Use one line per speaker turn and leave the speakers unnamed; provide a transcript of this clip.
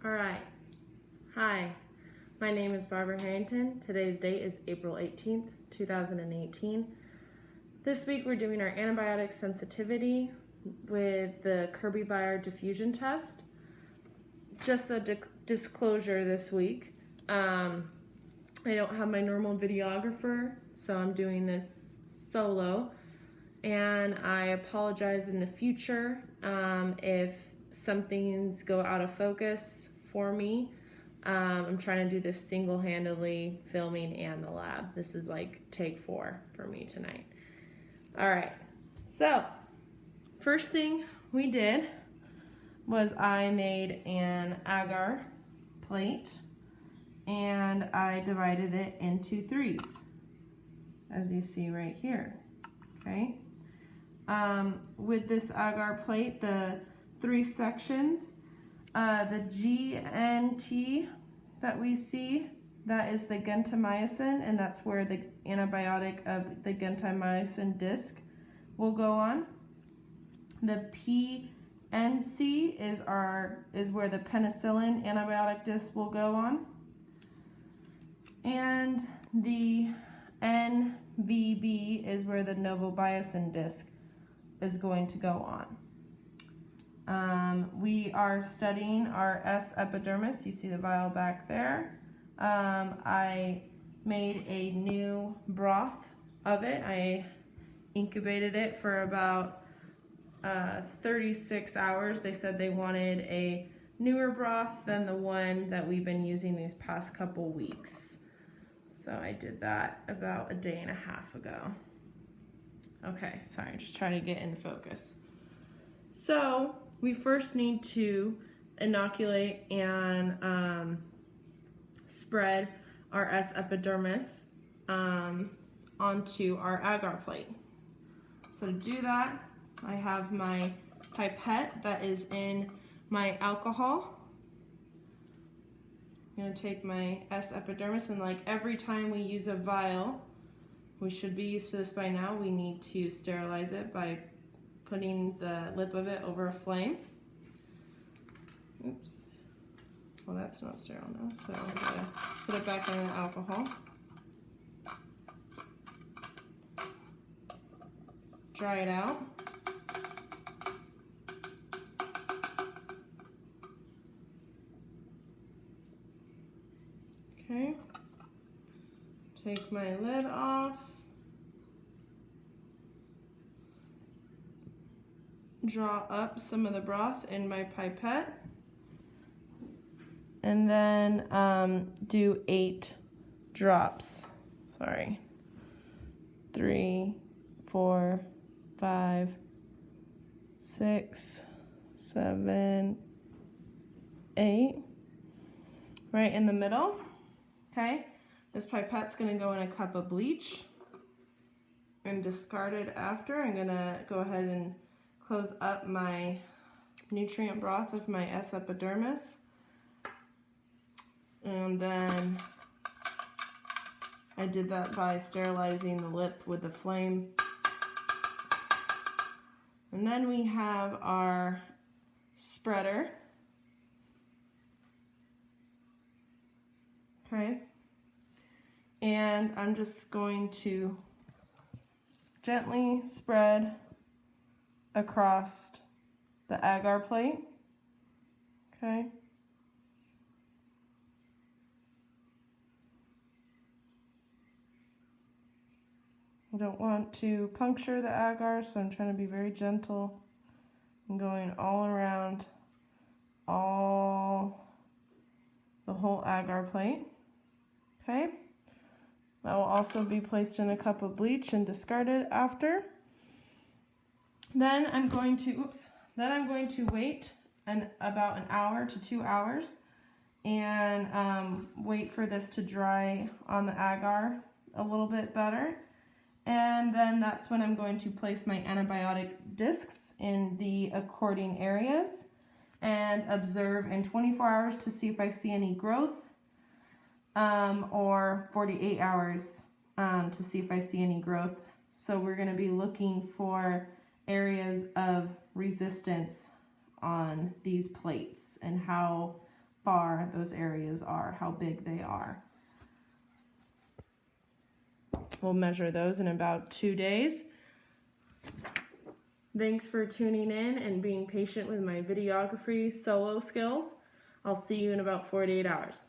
All right. Hi, my name is Barbara Harrington. Today's date is April 18th, 2018. This week we're doing our antibiotic sensitivity with the Kirby Bauer Diffusion test. Just a disclosure this week. I don't have my normal videographer, so I'm doing this solo. And I apologize in the future if some things go out of focus for me. I'm trying to do this single-handedly, filming and the lab. This is like take 4 for me tonight. All right, so first thing we did was I made an agar plate and I divided it into 3s, as you see right here, okay? With this agar plate, the 3 sections, the G and T that we see, that is the gentamicin, and that's where the antibiotic of the gentamicin disc will go on. The P and C is where the penicillin antibiotic disc will go on. And the NVB is where the novobiocin disc is going to go on. We are studying our S. epidermis. You see the vial back there. I made a new broth of it. I incubated it for about 36 hours. They said they wanted a newer broth than the one that we've been using these past couple weeks. So I did that about a day and a half ago. Okay, sorry, just trying to get in focus. So we first need to inoculate and spread our S. epidermis onto our agar plate. So to do that, I have my pipette that is in my alcohol. I'm going to take my S. epidermis, and like every time we use a vial, we should be used to this by now, we need to sterilize it by putting the lip of it over a flame. Oops. Well, that's not sterile now, so I'm going to put it back in the alcohol. Dry it out. Okay. Take my lid off. Draw up some of the broth in my pipette. And then do 8 drops. Sorry. 3, 4, 5, 6, 7, 8. Right in the middle. Okay. This pipette's going to go in a cup of bleach and discard it after. I'm going to go ahead and close up my nutrient broth of my S. epidermis. And then I did that by sterilizing the lip with the flame. And then we have our spreader. Okay. And I'm just going to gently spread across the agar plate. Okay. I don't want to puncture the agar, so I'm trying to be very gentle. I'm going all around the whole agar plate. Okay. That will also be placed in a cup of bleach and discarded after. Then I'm going to wait about an hour to 2 hours and wait for this to dry on the agar a little bit better. And then that's when I'm going to place my antibiotic discs in the according areas and observe in 24 hours to see if I see any growth, or 48 hours to see if I see any growth. So we're going to be looking for areas of resistance on these plates and how far those areas are, how big they are. We'll measure those in about 2 days. Thanks for tuning in and being patient with my videography solo skills. I'll see you in about 48 hours.